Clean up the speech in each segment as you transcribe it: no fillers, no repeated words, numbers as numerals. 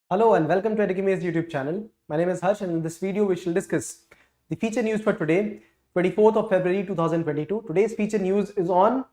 Hello and welcome to Edukemy's YouTube channel. My name is Harsh and in this video we shall discuss the feature news for today, 24th of February 2022. Today's feature news is on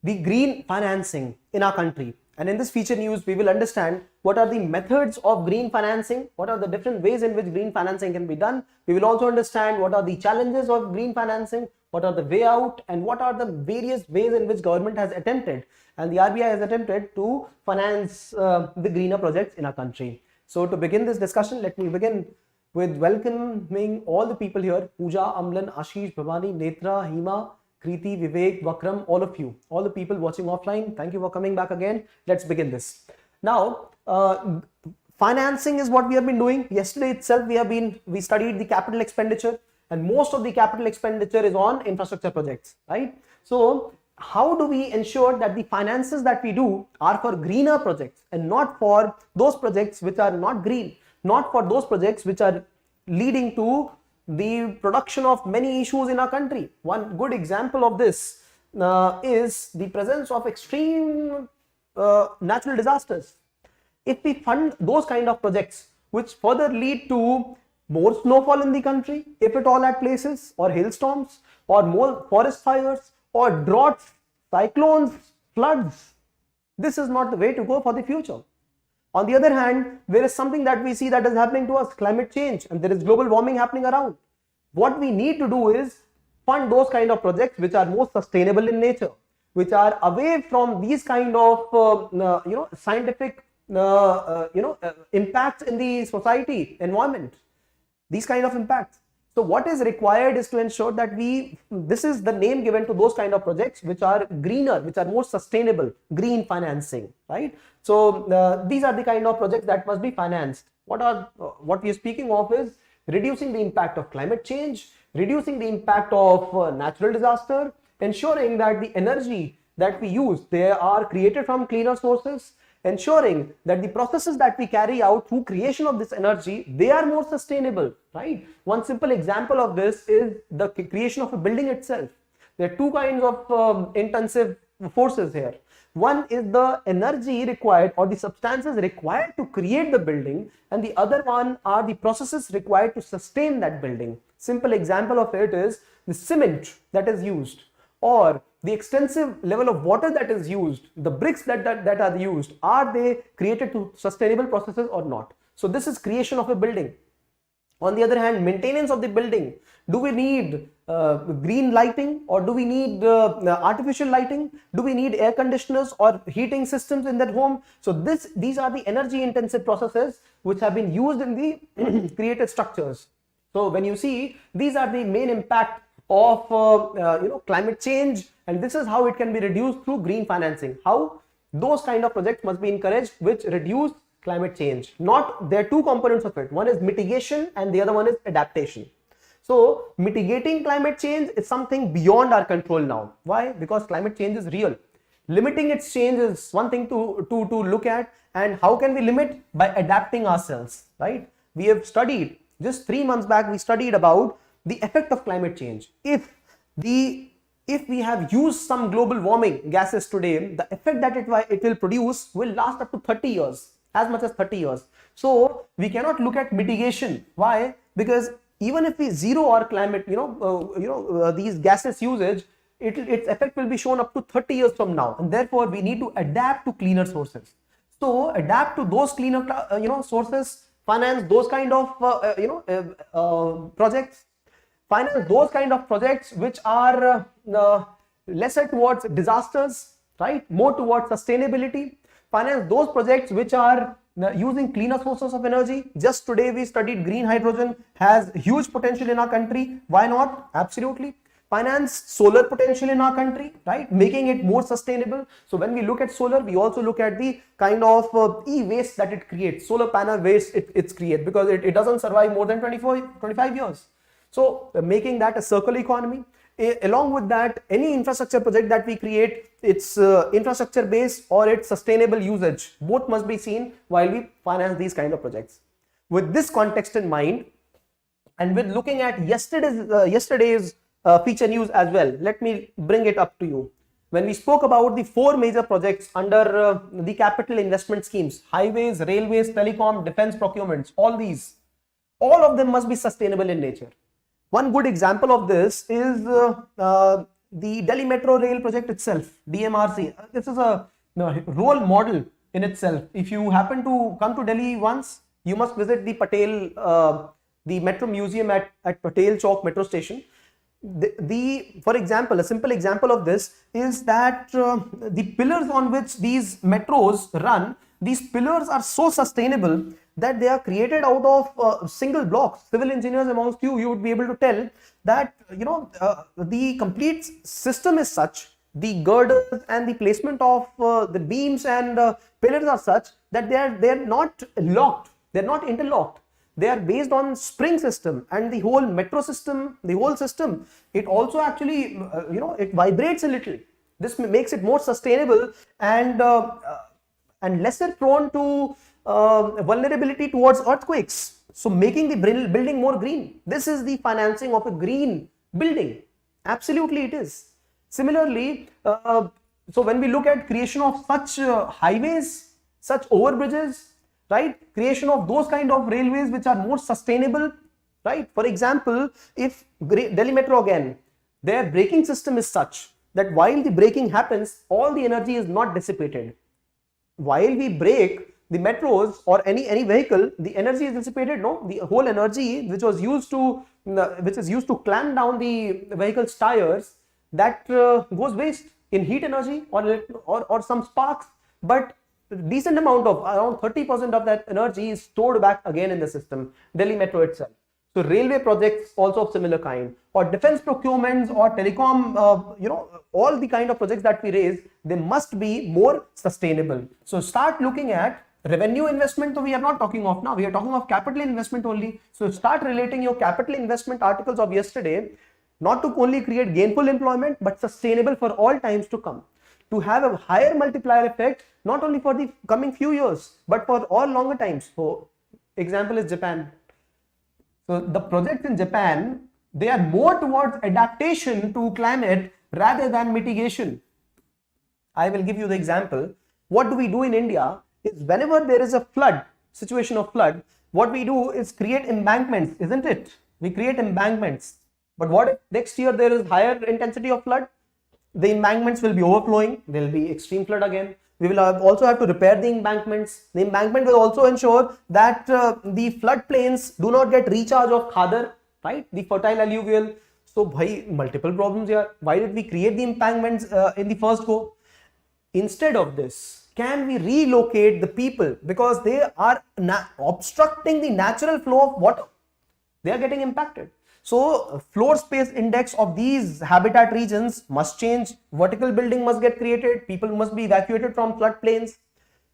the green financing in our country. And in this feature news, we will understand what are the methods of green financing, what are the different ways in which green financing can be done. We will also understand what are the challenges of green financing, what are the way out, and what are the various ways in which government has attempted and the RBI has attempted to finance the greener projects in our country. So to begin this discussion, let me begin with welcoming all the people here: Pooja, Amlan, Ashish, Bhavani, Netra, Hima, Kriti, Vivek, Vakram, all of you, all the people watching offline, thank you for coming back again. Let's begin this. Now, financing is what we have been doing. Yesterday itself, we studied the capital expenditure, and most of the capital expenditure is on infrastructure projects, right? So, how do we ensure that the finances that we do are for greener projects and not for those projects which are not green, not for those projects which are leading to the production of many issues in our country? One good example of this is the presence of extreme natural disasters. If we fund those kind of projects which further lead to more snowfall in the country, if at all at places, or hailstorms, or more forest fires, or droughts, cyclones, floods, this is not the way to go for the future. On the other hand, there is something that we see that is happening to us: climate change, and there is global warming happening around. What we need to do is fund those kind of projects which are more sustainable in nature, which are away from these kind of scientific impacts in the society, environment, these kind of impacts. So what is required is to ensure that this is the name given to those kind of projects which are greener, which are more sustainable, green financing, right? So these are the kind of projects that must be financed. What we are speaking of is reducing the impact of climate change, reducing the impact of natural disaster, ensuring that the energy that we use, they are created from cleaner sources, ensuring that the processes that we carry out through creation of this energy, they are more sustainable, right? One simple example of this is the creation of a building itself. There are two kinds of intensive forces here. One is the energy required or the substances required to create the building, and the other one are the processes required to sustain that building. Simple example of it is the cement that is used, or the extensive level of water that is used, the bricks that are used, are they created to sustainable processes or not? So this is creation of a building. On the other hand, maintenance of the building. Do we need green lighting, or do we need artificial lighting? Do we need air conditioners or heating systems in that home? So these are the energy intensive processes which have been used in the created structures. So when you see, these are the main impact of climate change, and this is how it can be reduced through green financing. How? Those kind of projects must be encouraged which reduce climate change. There are two components of it. One is mitigation and the other one is adaptation. So mitigating climate change is something beyond our control now. Why? Because climate change is real. Limiting its change is one thing to look at. And how can we limit? By adapting ourselves, right? We have studied, just 3 months back, we studied about the effect of climate change. If we have used some global warming gases today, the effect that it will produce will last up to 30 years, as much as 30 years. So we cannot look at mitigation. Why? Because even if we zero our climate, these gases usage, its effect will be shown up to 30 years from now, and therefore we need to adapt to cleaner sources. So adapt to those cleaner sources, finance those kind of projects. Finance those kind of projects which are lesser towards disasters, right? More towards sustainability. Finance those projects which are using cleaner sources of energy. Just today we studied green hydrogen has huge potential in our country. Why not? Absolutely. Finance solar potential in our country, right? Making it more sustainable. So when we look at solar, we also look at the kind of e-waste that it creates. Solar panel waste it's creates, because it doesn't survive more than 25 years. So making that a circular economy. Along with that, any infrastructure project that we create, it's infrastructure based or its sustainable usage, both must be seen while we finance these kind of projects. With this context in mind, and with looking at yesterday's feature news as well, let me bring it up to you. when we spoke about the 4 major projects under the capital investment schemes, highways, railways, telecom, defense procurements, all of them must be sustainable in nature. One good example of this is the Delhi Metro Rail project itself, DMRC. This is a role model in itself. If you happen to come to Delhi once, you must visit the the Metro Museum at Patel Chowk Metro Station. For example, a simple example of this is that the pillars on which these metros run, these pillars are so sustainable that they are created out of single blocks. Civil engineers amongst you would be able to tell that the complete system is such, the girders and the placement of the beams and pillars are such that they are not locked, they are not interlocked. They are based on spring system, and the whole metro system, the whole system, it also actually it vibrates a little. This makes it more sustainable and lesser prone to vulnerability towards earthquakes, so making the building more green. This is the financing of a green building. Absolutely it is. Similarly, so when we look at creation of such highways, such overbridges, right, creation of those kind of railways which are more sustainable, right? For example, if Delhi Metro again, their braking system is such that while the braking happens, all the energy is not dissipated. While we brake the metros or any vehicle, the energy is dissipated. No, the whole energy which is used to clamp down the vehicle's tires, that goes waste in heat energy or some sparks, but decent amount of around 30% of that energy is stored back again in the system, Delhi Metro itself. So railway projects also of similar kind, or defense procurements or telecom, all the kind of projects that we raise, they must be more sustainable. So start looking at revenue investment. So we are not talking of now, we are talking of capital investment only. So start relating your capital investment articles of yesterday, not to only create gainful employment, but sustainable for all times to come, to have a higher multiplier effect, not only for the coming few years, but for all longer times. So example is Japan. So the projects in Japan, they are more towards adaptation to climate rather than mitigation. I will give you the example. What do we do in India is whenever there is a flood, situation of flood, what we do is create embankments, isn't it? We create embankments. But what if next year there is higher intensity of flood? The embankments will be overflowing, there will be extreme flood again. We will also have to repair the embankments. The embankment will also ensure that the floodplains do not get recharge of khadar, right? The fertile alluvial. So, multiple problems here. Why did we create the embankments in the first go? Instead of this, can we relocate the people, because they are obstructing the natural flow of water? They are getting impacted. So floor space index of these habitat regions must change, vertical building must get created, people must be evacuated from floodplains.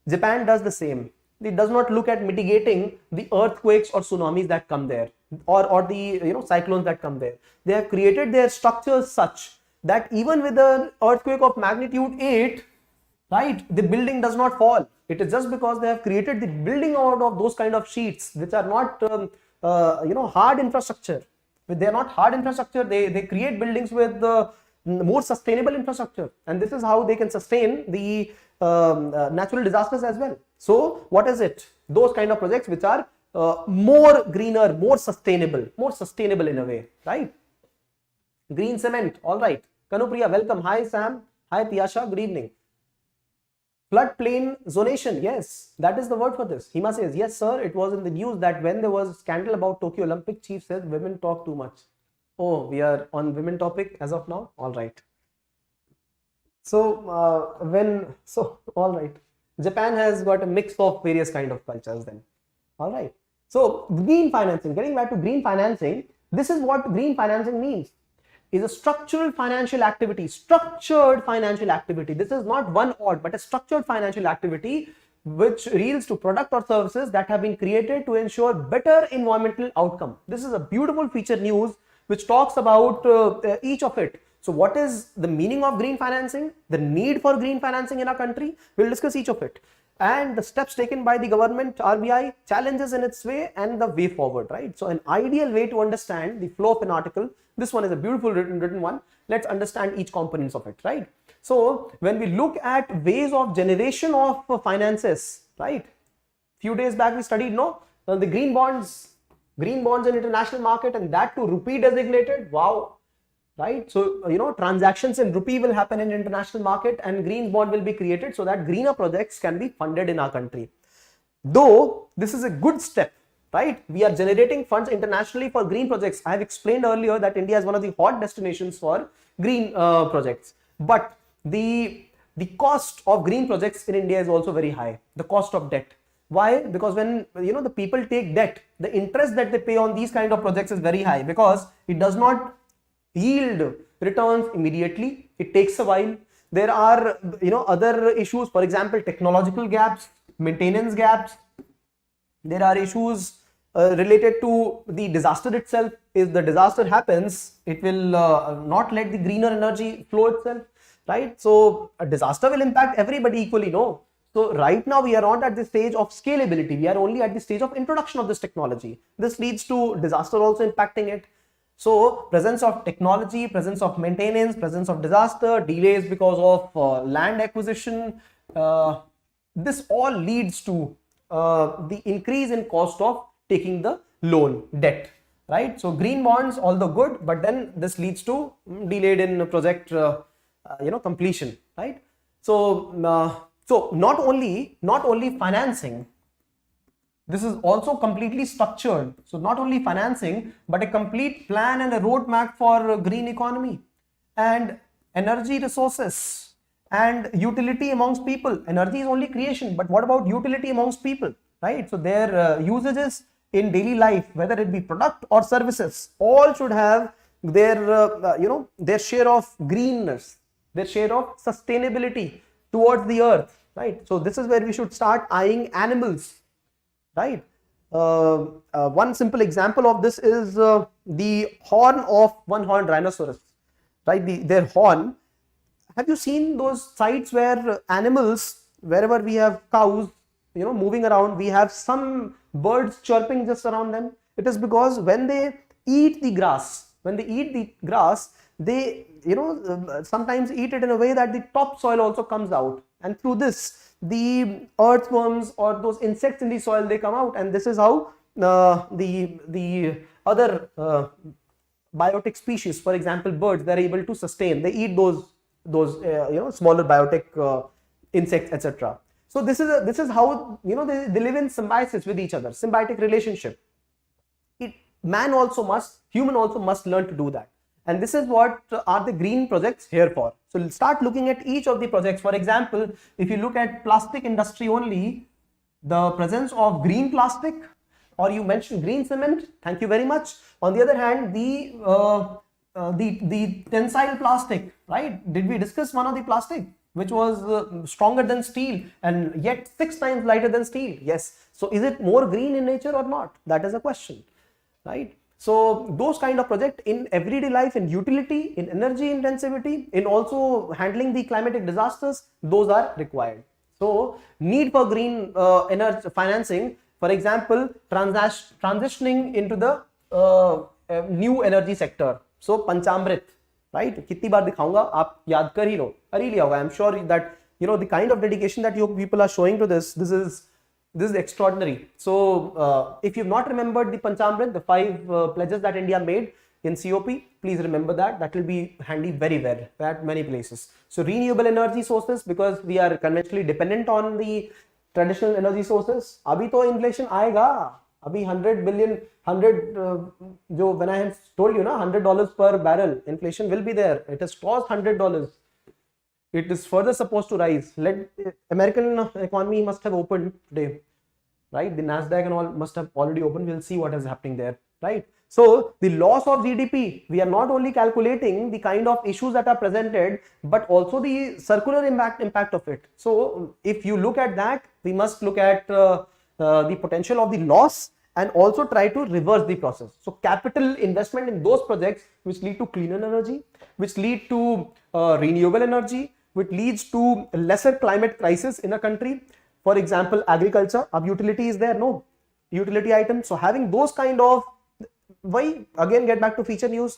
Japan does the same. It does not look at mitigating the earthquakes or tsunamis that come there, or the cyclones that come there. They have created their structures such that even with an earthquake of magnitude 8, right, the building does not fall. It is just because they have created the building out of those kind of sheets which are not hard infrastructure. They are not hard infrastructure, they create buildings with more sustainable infrastructure, and this is how they can sustain the natural disasters as well. So what is it? Those kind of projects which are more greener, more sustainable in a way, right? Green cement, all right. Kanupriya, welcome. Hi Sam, hi Tiyasha, good evening. Floodplain zonation, yes, that is the word for this. Hima says, yes sir, it was in the news that when there was a scandal about Tokyo Olympic, chief says women talk too much. Oh, we are on women topic as of now, all right. So, all right. Japan has got a mix of various kind of cultures then, all right. So, green financing, getting back to green financing, this is what green financing means. Is a structured financial activity. This is not one odd, but a structured financial activity which relates to product or services that have been created to ensure better environmental outcome. This is a beautiful feature news which talks about each of it. So what is the meaning of green financing, the need for green financing in our country? We'll discuss each of it, and the steps taken by the government, RBI, challenges in its way, and the way forward, right? So an ideal way to understand the flow of an article This one is a beautiful written one. Let's understand each components of it, right? So when we look at ways of generation of finances, right? Few days back we studied, no, the green bonds in international market, and that too rupee designated. Wow. Right, so transactions in rupee will happen in international market, and green bond will be created so that greener projects can be funded in our country. Though this is a good step, right? We are generating funds internationally for green projects. I have explained earlier that India is one of the hot destinations for green projects, but the cost of green projects in India is also very high. The cost of debt. Why? Because when the people take debt, the interest that they pay on these kind of projects is very high, because it does not yield returns immediately. It takes a while. There are other issues, for example, technological gaps, maintenance gaps. There are issues related to the disaster itself. If the disaster happens, it will not let the greener energy flow itself, right? So a disaster will impact everybody equally, no? So right now we are not at the stage of scalability. We are only at the stage of introduction of this technology. This leads to disaster also impacting it. So presence of technology, presence of maintenance, presence of disaster, delays because of land acquisition, this all leads to the increase in cost of taking the loan, debt, right? So green bonds, although good, but then this leads to delayed in project completion, right? So so not only financing, this is also completely structured. So not only financing, but a complete plan and a roadmap for green economy and energy resources and utility amongst people. Energy is only creation, but what about utility amongst people, right? So their usages in daily life, whether it be product or services, all should have their their share of greenness, their share of sustainability towards the earth, right? So this is where we should start eyeing animals. Right. One simple example of this is the horn of one-horned rhinoceros. Right, their horn. Have you seen those sites where animals, wherever we have cows, moving around, we have some birds chirping just around them? It is because when they eat the grass, they sometimes eat it in a way that the topsoil also comes out, and through this the earthworms or those insects in the soil, they come out, and this is how the other biotic species, for example birds, they're able to sustain. They eat those smaller biotic insects, etc. So this is how they live in symbiosis with each other, symbiotic relationship. Human also must learn to do that. And this is what are the green projects here for. So we'll start looking at each of the projects. For example, if you look at plastic industry only, the presence of green plastic, or you mentioned green cement, thank you very much. On the other hand, the tensile plastic, right? Did we discuss one of the plastic which was stronger than steel and yet 6 times lighter than steel? Yes. So is it more green in nature or not? That is a question, right? So those kind of project in everyday life, in utility, in energy intensivity, in also handling the climatic disasters, those are required. So need for green energy financing, for example, transitioning into the new energy sector. So Panchamrit, right? कितनी बार दिखाऊंगा, आप याद कर ही लो, कर ही लिया होगा. I'm sure that the kind of dedication that you people are showing to this is extraordinary. So if you've not remembered the Panchamrit, the 5 pledges that India made in COP, please remember that. That will be handy very well at many places. So renewable energy sources, because we are conventionally dependent on the traditional energy sources. Abhi to inflation aayega. Abhi 100 billion, when I have told you na, $100 per barrel, inflation will be there. It has crossed $100. It is further supposed to rise. American economy must have opened today, right? The Nasdaq and all must have already opened. We'll see what is happening there, right? So the loss of GDP, we are not only calculating the kind of issues that are presented, but also the circular impact of it. So if you look at that, we must look at the potential of the loss and also try to reverse the process. So capital investment in those projects which lead to cleaner energy, which lead to renewable energy, which leads to lesser climate crisis in a country. For example, agriculture, utility is there, no utility item. So having those kind of, why again get back to feature news,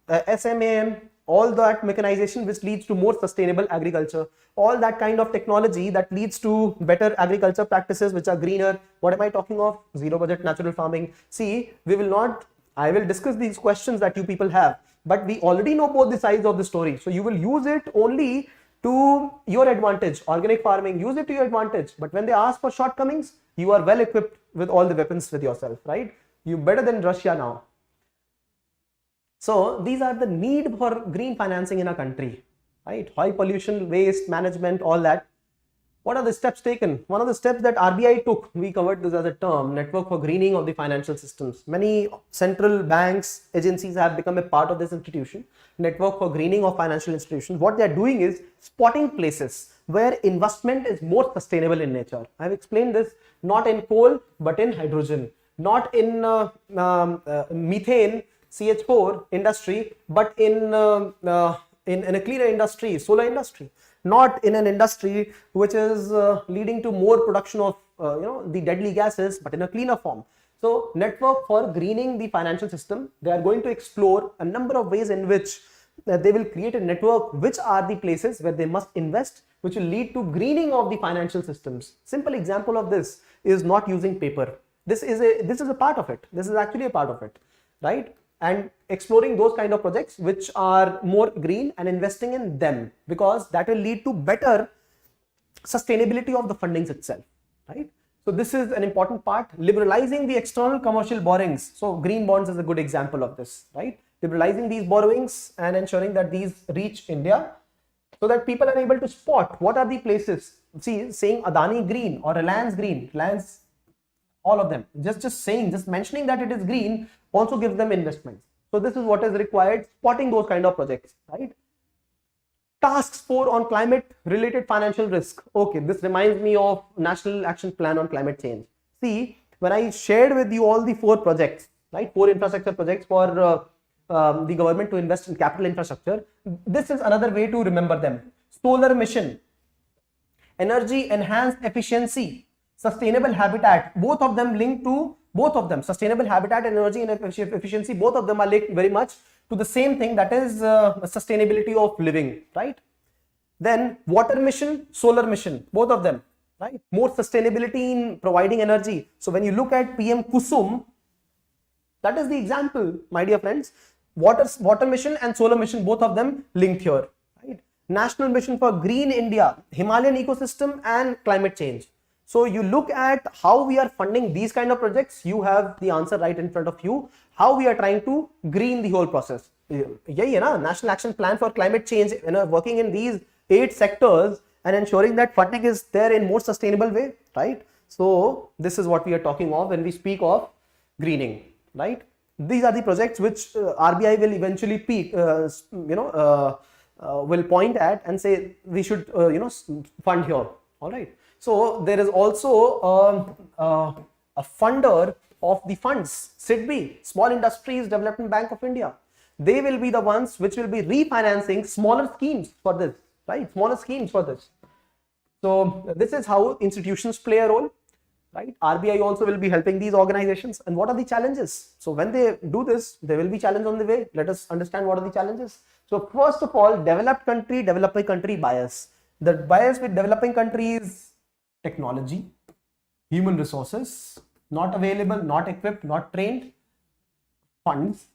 SMAM, all that mechanization which leads to more sustainable agriculture, all that kind of technology that leads to better agriculture practices which are greener. What am I talking of? Zero budget natural farming. See, I will discuss these questions that you people have, but we already know both the sides of the story. So you will use it only to your advantage. Organic farming, use it to your advantage. But when they ask for shortcomings, you are well equipped with all the weapons with yourself, right? You're better than Russia now. So these are the need for green financing in a country, right? High pollution, waste management, all that. What are the steps taken? One of the steps that RBI took, we covered this as a term, network for greening of the financial systems. Many central banks, agencies have become a part of this institution, network for greening of financial institutions. What they are doing is spotting places where investment is more sustainable in nature. I have explained this, not in coal, but in hydrogen, not in methane, CH4 industry, but in a cleaner industry, solar industry, not in an industry which is leading to more production of the deadly gases, but in a cleaner form. So network for greening the financial system, they are going to explore a number of ways in which they will create a network, which are the places where they must invest, which will lead to greening of the financial systems. Simple example of this is not using paper. This is a part of it. This is actually a part of it, right? And exploring those kind of projects which are more green and investing in them, because that will lead to better sustainability of the fundings itself, right? So this is an important part. Liberalizing the external commercial borrowings. So green bonds is a good example of this, right? Liberalizing these borrowings and ensuring that these reach India so that people are able to spot what are the places. See, saying Adani green or Reliance green, Reliance, all of them, just mentioning that it is green also gives them investments. So this is what is required, spotting those kind of projects, right? Task 4 on climate related financial risk. Okay, this reminds me of National Action Plan on Climate Change. See, when I shared with you all the 4 projects, right, 4 infrastructure projects for the government to invest in capital infrastructure, this is another way to remember them. Solar mission, energy enhanced efficiency, sustainable habitat, both of them linked to sustainable habitat and energy and efficiency, both of them are linked very much to the same thing, that is sustainability of living, right? Then water mission, solar mission, both of them, right? More sustainability in providing energy. So when you look at PM Kusum, that is the example, my dear friends. Water mission and solar mission, both of them linked here, right? National mission for green India, Himalayan ecosystem and climate change. So you look at how we are funding these kind of projects, you have the answer right in front of you, how we are trying to green the whole process. National Action Plan for Climate Change, working in these 8 sectors and ensuring that funding is there in more sustainable way, right? So this is what we are talking of when we speak of greening, right? These are the projects which RBI will eventually will point at and say we should fund here, all right? So there is also a funder of the funds, SIDBI, Small Industries Development Bank of India. They will be the ones which will be refinancing smaller schemes for this, right? Smaller schemes for this. So this is how institutions play a role, right? RBI also will be helping these organizations. And what are the challenges? So when they do this, there will be challenges on the way. Let us understand what are the challenges. So first of all, developing country bias. The bias with developing countries: technology, human resources, not available, not equipped, not trained, funds,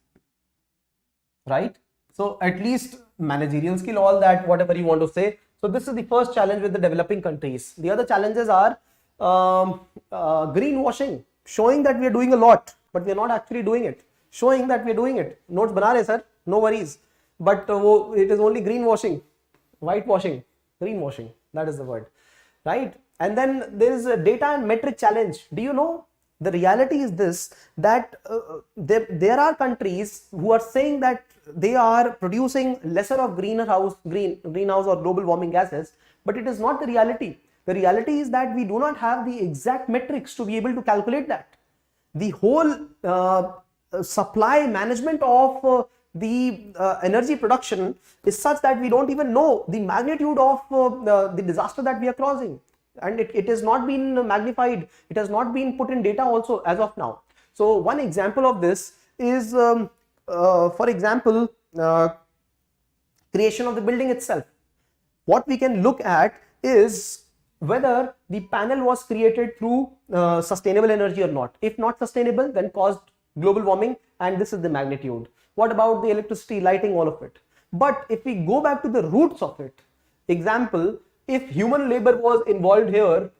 right? So at least managerial skill, all that, whatever you want to say. So this is the first challenge with the developing countries. The other challenges are greenwashing, showing that we are doing a lot, but we are not actually doing it. Showing that we are doing it. Notes bana rahe sir, no worries. But it is only greenwashing, whitewashing, greenwashing, that is the word, right? And then there is a data and metric challenge. Do you know, the reality is this, that there are countries who are saying that they are producing lesser of greenhouse or global warming gases, but it is not the reality. The reality is that we do not have the exact metrics to be able to calculate that. The whole supply management of the energy production is such that we don't even know the magnitude of the disaster that we are causing. And it has not been magnified, it has not been put in data also as of now. So one example of this is, for example, creation of the building itself. What we can look at is whether the panel was created through sustainable energy or not. If not sustainable, then caused global warming, and this is the magnitude. What about the electricity, lighting, all of it? But if we go back to the roots of it, example, if human labor was involved here,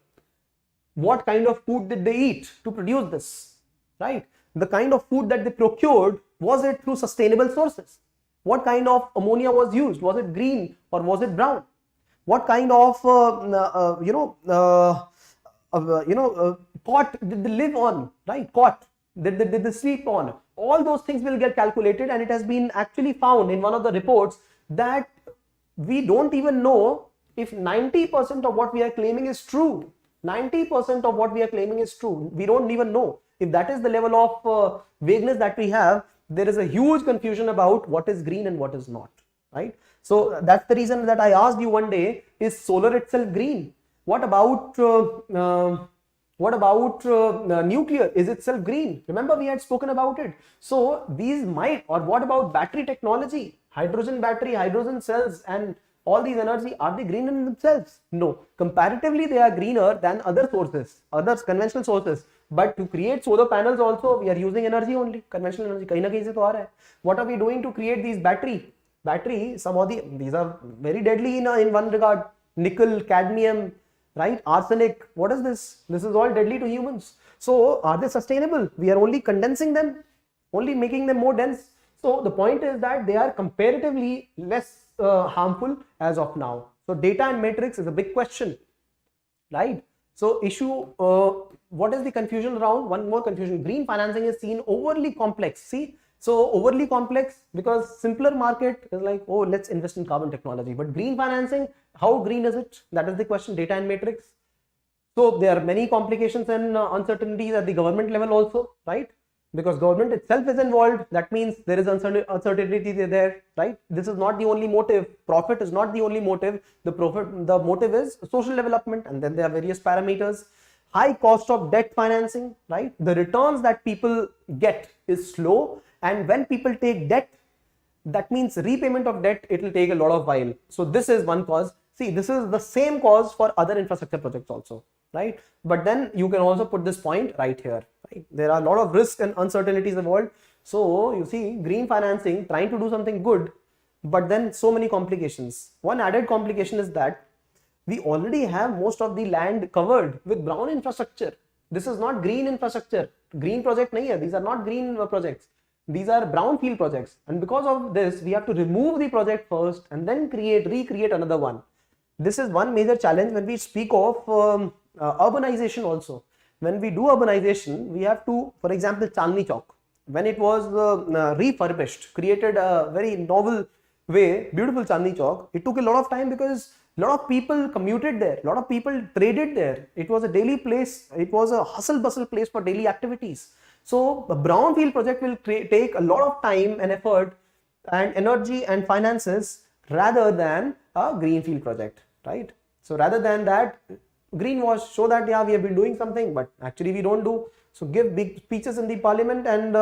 what kind of food did they eat to produce this, right? The kind of food that they procured, was it through sustainable sources? What kind of ammonia was used? Was it green or was it brown? What kind of cot did they live on, right? Cot did they sleep on? All those things will get calculated, and it has been actually found in one of the reports that we don't even know if 90% of what we are claiming is true. 90% of what we are claiming is true. We don't even know. If that is the level of vagueness that we have, there is a huge confusion about what is green and what is not, right? So that's the reason that I asked you one day, is solar itself green? What about nuclear? Is itself green? Remember, we had spoken about it. So these might, or what about battery technology? Hydrogen battery, hydrogen cells, and all these energy, are they green in themselves? No. Comparatively, they are greener than other sources, other conventional sources. But to create solar panels also, we are using energy only, conventional energy. Kahin na kahin se to aa raha hai. What are we doing to create these battery? Some of these are very deadly in one regard. Nickel, cadmium, right? Arsenic. What is this? This is all deadly to humans. So are they sustainable? We are only condensing them, only making them more dense. So the point is that they are comparatively less harmful as of now. So data and matrix is a big question, right? So what is the confusion around? One more confusion. Green financing is seen overly complex. See, so overly complex because simpler market is like, oh, let's invest in carbon technology. But green financing, how green is it? That is the question. Data and matrix. So there are many complications and uncertainties at the government level also, right? Because government itself is involved, that means there is uncertainty there, right? This is not the only motive. Profit is not the only motive. The motive is social development, and then there are various parameters. High cost of debt financing, right? The returns that people get is slow, and when people take debt, that means repayment of debt, it will take a lot of while. So this is one cause. See, this is the same cause for other infrastructure projects also, right? But then you can also put this point right here, right? There are a lot of risks and uncertainties involved. So you see, green financing trying to do something good, but then so many complications. One added complication is that we already have most of the land covered with brown infrastructure. This is not green infrastructure. Green project nahi hai. These are not green projects. These are brownfield projects. And because of this, we have to remove the project first and then recreate another one. This is one major challenge when we speak of urbanization also. When we do urbanization, we have to, for example, Chandni Chowk, when it was refurbished, created a very novel way, beautiful Chandni Chowk, it took a lot of time because a lot of people commuted there, a lot of people traded there. It was a daily place, it was a hustle bustle place for daily activities. So a brownfield project will take a lot of time and effort and energy and finances rather than a greenfield project, right? So rather than that, greenwash, show that yeah, we have been doing something, but actually we don't do. So give big speeches in the parliament and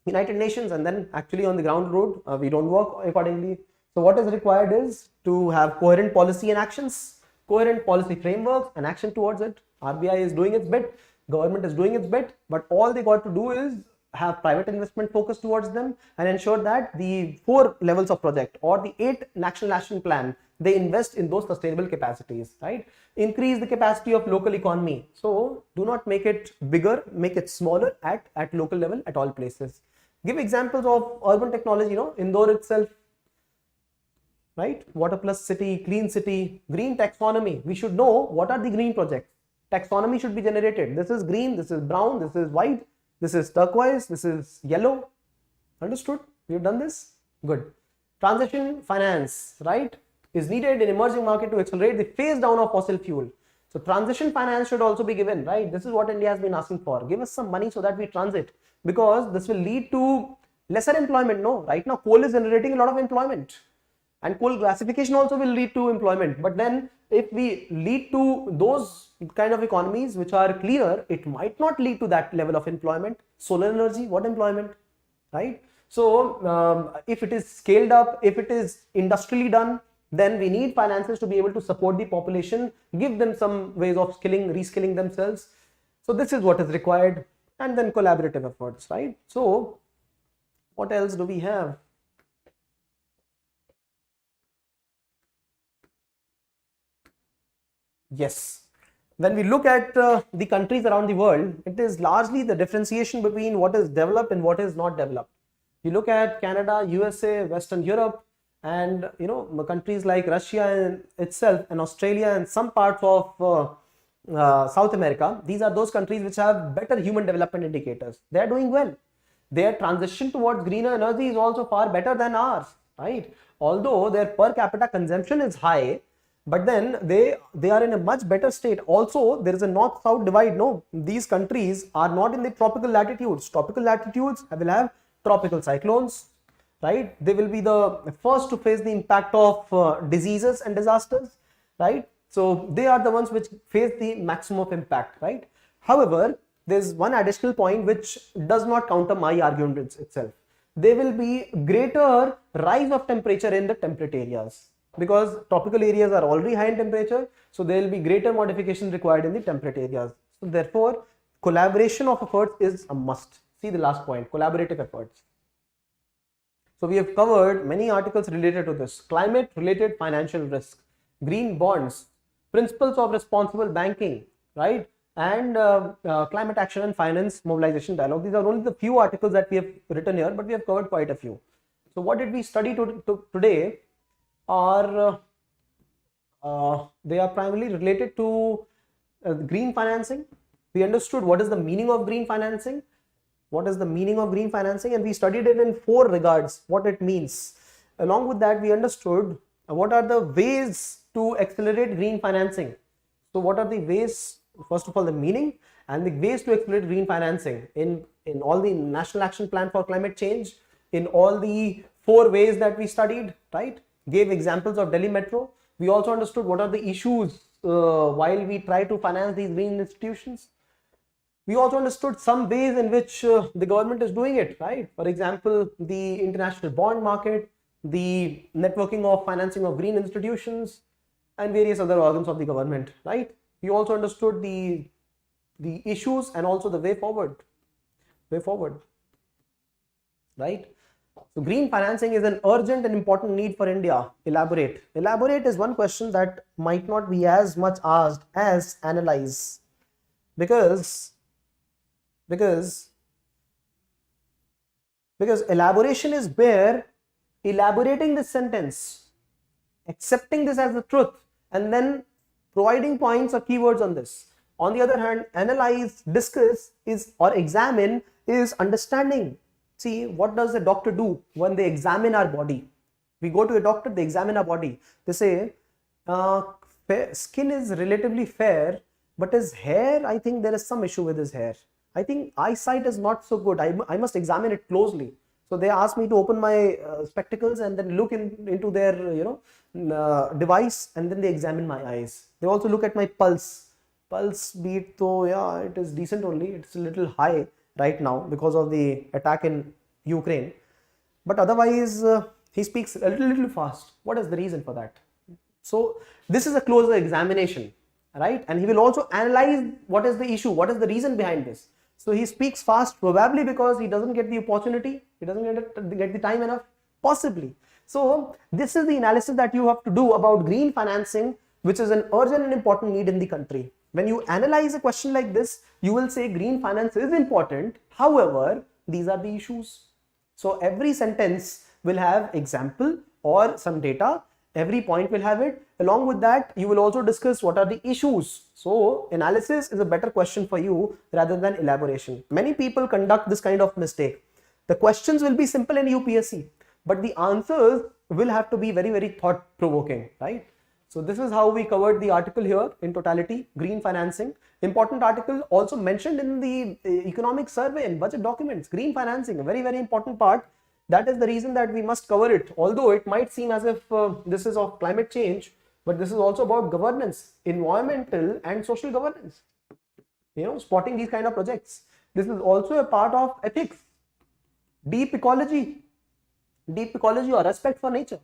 United Nations, and then actually on the ground road we don't work accordingly. So what is required is to have coherent policy and actions, coherent policy frameworks and action towards it. RBI is doing its bit, government is doing its bit, but all they got to do is have private investment focus towards them and ensure that the 4 levels of project or the 8 national action plan, they invest in those sustainable capacities, right? Increase the capacity of local economy. So do not make it bigger, make it smaller at local level at all places. Give examples of urban technology, Indore itself, right? Water plus city, clean city, green taxonomy. We should know what are the green projects. Taxonomy should be generated. This is green, this is brown, this is white, this is turquoise, this is yellow. Understood? We've done this? Good. Transition finance, right, is needed in emerging market to accelerate the phase down of fossil fuel. So transition finance should also be given, right? This is what India has been asking for. Give us some money so that we transit, because this will lead to lesser employment. No, right now coal is generating a lot of employment, and coal gasification also will lead to employment. But then if we lead to those kind of economies which are cleaner, it might not lead to that level of employment. Solar energy, what employment, right? So if it is scaled up, if it is industrially done, then we need finances to be able to support the population, give them some ways of skilling, reskilling themselves. So this is what is required, and then collaborative efforts, right? So what else do we have? Yes. When we look at the countries around the world, it is largely the differentiation between what is developed and what is not developed. You look at Canada, USA, Western Europe, and countries like Russia itself, and Australia, and some parts of South America. These are those countries which have better human development indicators. They are doing well. Their transition towards greener energy is also far better than ours, right? Although their per capita consumption is high, but then they are in a much better state. Also, there is a north-south divide. No, these countries are not in the tropical latitudes. Tropical latitudes will have tropical cyclones, right? They will be the first to face the impact of diseases and disasters, right? So they are the ones which face the maximum of impact, right? However, there's one additional point which does not counter my argument itself. There will be greater rise of temperature in the temperate areas, because tropical areas are already high in temperature, so there will be greater modification required in the temperate areas. So therefore, collaboration of efforts is a must. See the last point, collaborative efforts. So we have covered many articles related to this: climate related financial risk, green bonds, principles of responsible banking, right? And climate action and finance mobilization dialogue. These are only the few articles that we have written here, but we have covered quite a few. So what did we study today? Are they are primarily related to green financing. We understood what is the meaning of green financing, and we studied it in 4 regards, what it means. Along with that, we understood what are the ways to accelerate green financing. So what are the ways? First of all, the meaning and the ways to accelerate green financing in all the National Action Plan for Climate Change, in all the 4 ways that we studied, right? Gave examples of Delhi Metro. We also understood what are the issues while we try to finance these green institutions. We also understood some ways in which the government is doing it, right? For example, the international bond market, the networking of financing of green institutions, and various other organs of the government, right? We also understood the issues and also the way forward, right? So green financing is an urgent and important need for India. Elaborate. Elaborate is one question that might not be as much asked as analyze, because elaboration is where elaborating this sentence, accepting this as the truth, and then providing points or keywords on this. On the other hand, analyze, discuss or examine is understanding. See, what does a doctor do when they examine our body? We go to a doctor, they examine our body. They say, skin is relatively fair, but his hair, I think there is some issue with his hair. I think eyesight is not so good. I must examine it closely. So they asked me to open my spectacles and then look into their device, and then they examine my eyes. They also look at my pulse beat. So yeah, it is decent only. It's a little high right now because of the attack in Ukraine. But otherwise, he speaks a little fast. What is the reason for that? So this is a closer examination, right? And he will also analyze what is the issue, what is the reason behind this. So he speaks fast, probably because he doesn't get the opportunity, he doesn't get the time enough, possibly. So this is the analysis that you have to do about green financing, which is an urgent and important need in the country. When you analyze a question like this, you will say green finance is important. However, these are the issues. So every sentence will have example or some data. Every point will have it. Along with that, you will also discuss what are the issues. So analysis is a better question for you rather than elaboration. Many people conduct this kind of mistake. The questions will be simple in UPSC, but the answers will have to be very, very thought-provoking, right? So this is how we covered the article here in totality, green financing. Important article also mentioned in the economic survey and budget documents. Green financing, a very, very important part. That is the reason that we must cover it. Although it might seem as if this is of climate change, but this is also about governance, environmental and social governance. Spotting these kind of projects. This is also a part of ethics. Deep ecology or respect for nature,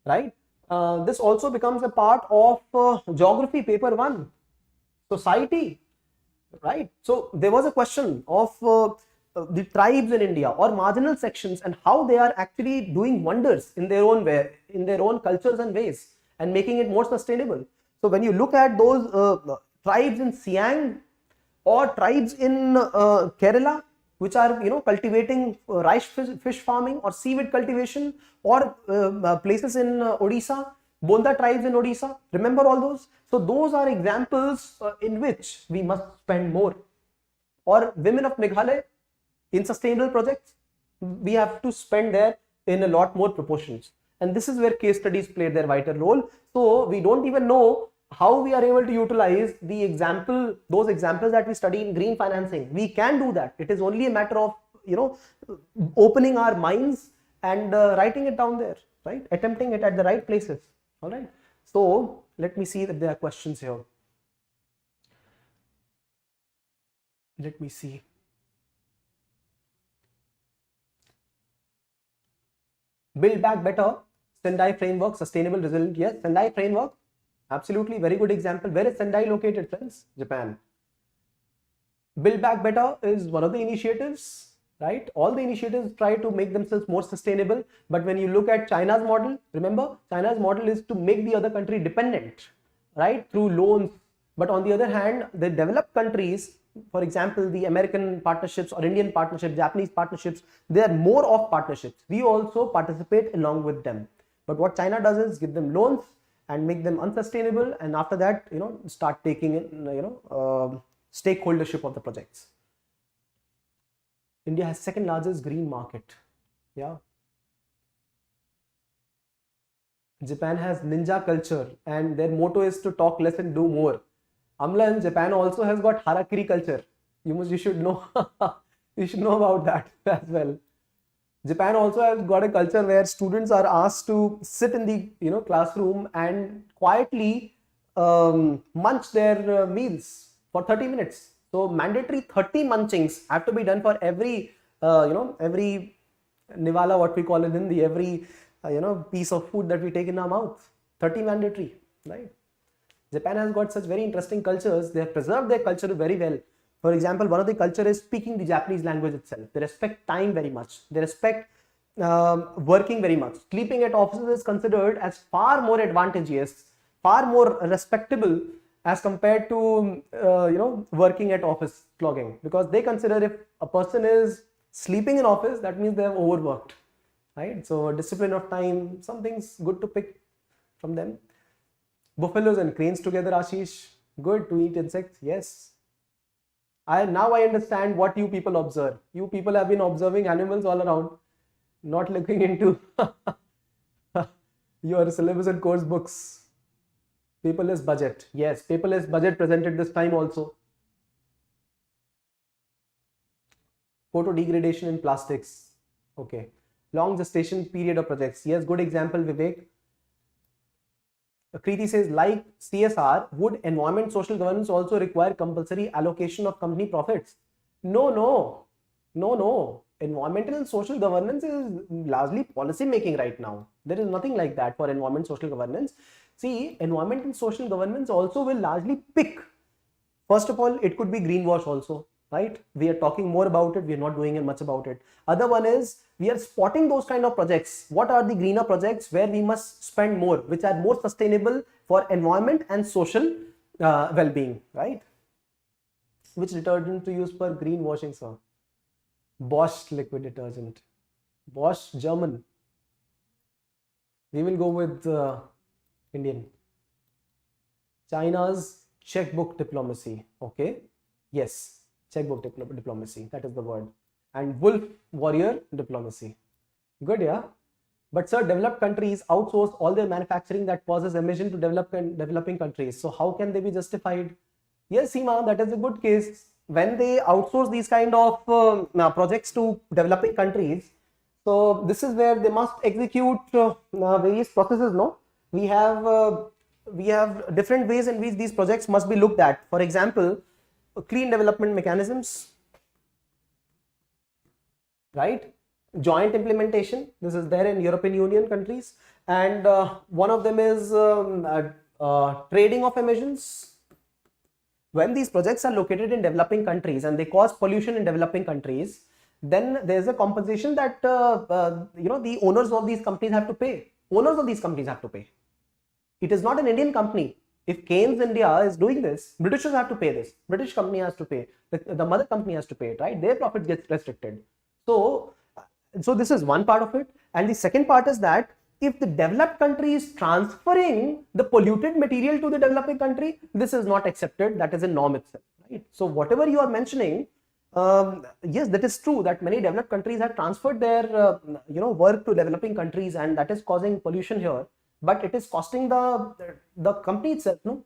right? This also becomes a part of geography paper 1. Society, right? So there was a question of the tribes in India or marginal sections and how they are actually doing wonders in their own way, in their own cultures and ways, and making it more sustainable. So when you look at those tribes in Siang or tribes in Kerala, which are cultivating rice fish farming or seaweed cultivation, or places in Odisha, Bonda tribes in Odisha, remember all those? So those are examples in which we must spend more. Or women of Meghalaya in sustainable projects, we have to spend there in a lot more proportions. And this is where case studies play their vital role. So we don't even know how we are able to utilize those examples that we study in green financing. We can do that. It is only a matter of opening our minds and writing it down there, right? Attempting it at the right places. All right. So let me see if there are questions here. Let me see. Build Back Better, Sendai framework, sustainable, resilient. Yes, Sendai framework, absolutely, very good example. Where is Sendai located, friends? Japan. Build Back Better is one of the initiatives, right? All the initiatives try to make themselves more sustainable. But when you look at China's model, remember, China's model is to make the other country dependent, right? Through loans. But on the other hand, the developed countries, for example, the American partnerships or Indian partnerships, Japanese partnerships, they are more of partnerships. We also participate along with them. But what China does is give them loans and make them unsustainable, and after that, start taking in, stakeholdership of the projects. India has second largest green market. Yeah. Japan has ninja culture, and their motto is to talk less and do more. Amla in Japan also has got harakiri culture. You should know. You should know about that as well. Japan also has got a culture where students are asked to sit in the classroom and quietly munch their meals for 30 minutes. So mandatory 30 munchings have to be done for every every nivala, what we call in Hindi, every piece of food that we take in our mouth. 30 mandatory, right? Japan has got such very interesting cultures. They have preserved their culture very well. For example, one of the culture is speaking the Japanese language itself. They respect time very much. They respect working very much. Sleeping at offices is considered as far more advantageous, far more respectable as compared to working at office clogging, because they consider if a person is sleeping in office, that means they have overworked, right? So discipline of time, something's good to pick from them. Buffaloes and cranes together, Ashish. Good to eat insects. Yes. Now I understand what you people observe. You people have been observing animals all around, not looking into your syllabus and course books. Paperless budget. Yes, paperless budget presented this time also. Photo degradation in plastics. Okay. Long gestation period of projects. Yes, good example, Vivek. Kriti says, like CSR, would environment social governance also require compulsory allocation of company profits? No. Environmental and social governance is largely policy making right now. There is nothing like that for environment social governance. See, environment and social governance also will largely pick. First of all, it could be greenwash also, right? We are talking more about it. We are not doing much about it. Other one is we are spotting those kind of projects. What are the greener projects where we must spend more, which are more sustainable for environment and social well-being, right? Which detergent to use for greenwashing, sir? Bosch liquid detergent. Bosch German. We will go with Indian. China's checkbook diplomacy. Okay. Yes. Checkbook diplomacy. That is the word. And wolf warrior diplomacy. Good, yeah. But sir, developed countries outsource all their manufacturing that causes emission to developing countries. So how can they be justified? Yes, Seema, that is a good case. When they outsource these kind of projects to developing countries, so this is where they must execute various processes. No, we have different ways in which these projects must be looked at. For example, clean development mechanisms, right? joint implementation. This is there in European Union countries, and one of them is trading of emissions. When these projects are located in developing countries and they cause pollution in developing countries, then there's a compensation that the owners of these companies have to pay. Owners of these companies have to pay. It is not an Indian company. If Keynes India is doing this, Britishers have to pay this. British company has to pay. The mother company has to pay it, right? Their profits get restricted. So this is one part of it. And the second part is that if the developed country is transferring the polluted material to the developing country, this is not accepted. That is a norm itself, right? So whatever you are mentioning, yes, that is true that many developed countries have transferred their work to developing countries, and that is causing pollution here. But it is costing the company itself, no?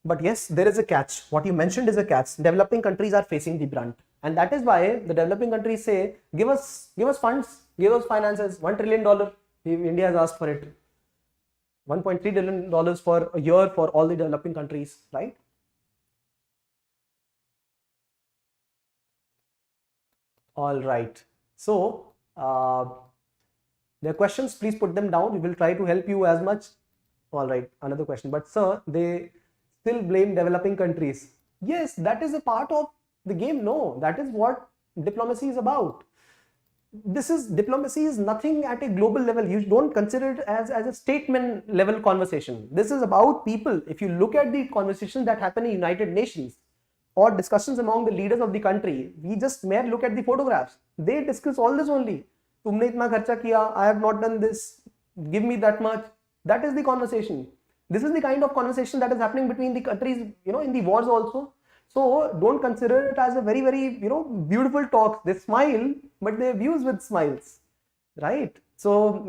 But yes, there is a catch. What you mentioned is a catch. Developing countries are facing the brunt, and that is why the developing countries say, give us funds, give us finances, $1 trillion. India has asked for it. $1.3 trillion for a year for all the developing countries, right? All right. So there are questions, please put them down. We will try to help you as much. All right, another question. But sir, they still blame developing countries. Yes, that is a part of the game. No, that is what diplomacy is about. Diplomacy is nothing at a global level. You don't consider it as a statement level conversation. This is about people. If you look at the conversations that happen in United Nations or discussions among the leaders of the country, we just mere look at the photographs. They discuss all this only. Tumne itna kharcha kiya, I have not done this, give me that much. That is the conversation. This is the kind of conversation that is happening between the countries, in the wars also. So don't consider it as a very, very, beautiful talk. They smile, but they abuse with smiles, right? So,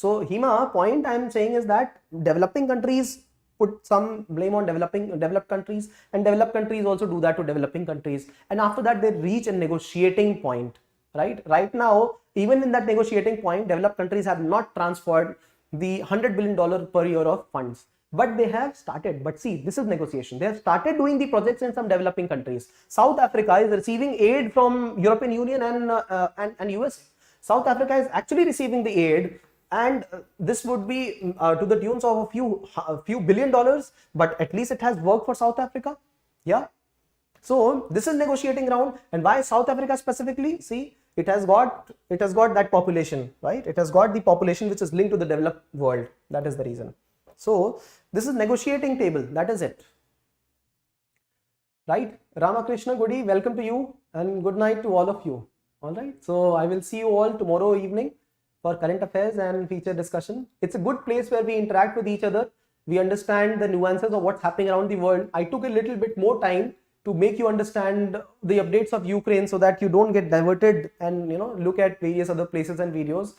Hima, point I'm saying is that developing countries put some blame on developed countries, and developed countries also do that to developing countries. And after that, they reach a negotiating point, right? Right now, even in that negotiating point, developed countries have not transferred the $100 billion per year of funds. But they have started. But see, this is negotiation. They have started doing the projects in some developing countries. South Africa is receiving aid from European Union and US. South Africa is actually receiving the aid, and this would be to the tunes of a few $billion. But at least it has worked for South Africa. Yeah. So this is negotiating round. And why South Africa specifically? See, it has got that population, right? It has got the population which is linked to the developed world. That is the reason. So this is negotiating table. That is it, right? Ramakrishna Goody, welcome to you, and good night to all of you. All right. So I will see you all tomorrow evening for current affairs and feature discussion. It's a good place where we interact with each other. We understand the nuances of what's happening around the world. I took a little bit more time to make you understand the updates of Ukraine so that you don't get diverted and look at various other places and videos.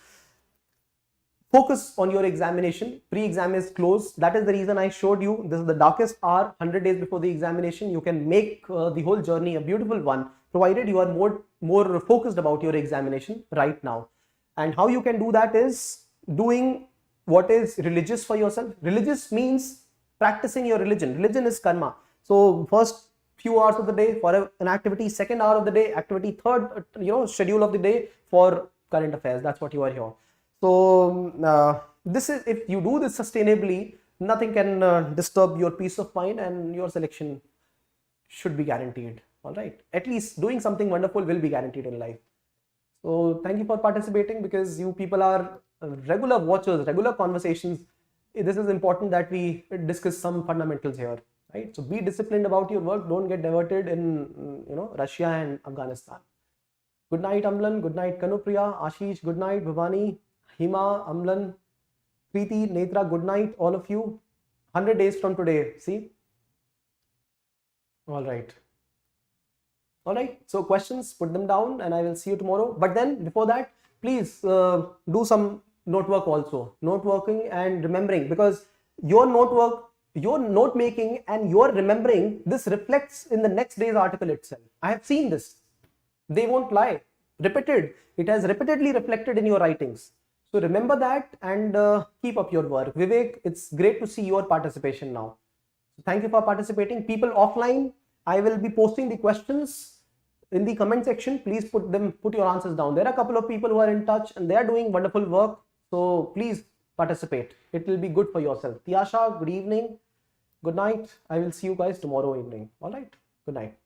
Focus on your examination. Pre-exam is closed. That is the reason I showed you. This is the darkest hour, 100 days before the examination. You can make the whole journey a beautiful one, provided you are more focused about your examination right now. And how you can do that is doing what is religious for yourself. Religious means practicing your religion. Religion is karma. So first few hours of the day for an activity, second hour of the day activity, third schedule of the day for current affairs. That's what you are here. So this is, if you do this sustainably, nothing can disturb your peace of mind, and your selection should be guaranteed. All right, at least doing something wonderful will be guaranteed in life. So thank you for participating, because you people are regular watchers, regular conversations. This is important that we discuss some fundamentals here, right? So be disciplined about your work. Don't get diverted in Russia and Afghanistan. Good night, Amlan. Good night, Kanupriya, Ashish. Good night, Bhavani, Hima, Amlan, Preeti, Netra. Good night, all of you. 100 days from today. See. All right. All right. So questions, put them down, and I will see you tomorrow. But then before that, please do some note work also. Note working and remembering, because your note work, your note making and your remembering, this reflects in the next day's article itself. I have seen this. They won't lie. Repeated. It has repeatedly reflected in your writings. So remember that and keep up your work. Vivek, it's great to see your participation now. So thank you for participating. People offline, I will be posting the questions in the comment section, please put your answers down. There are a couple of people who are in touch and they are doing wonderful work. So please participate. It will be good for yourself. Tiyasha, good evening. Good night. I will see you guys tomorrow evening. All right. Good night.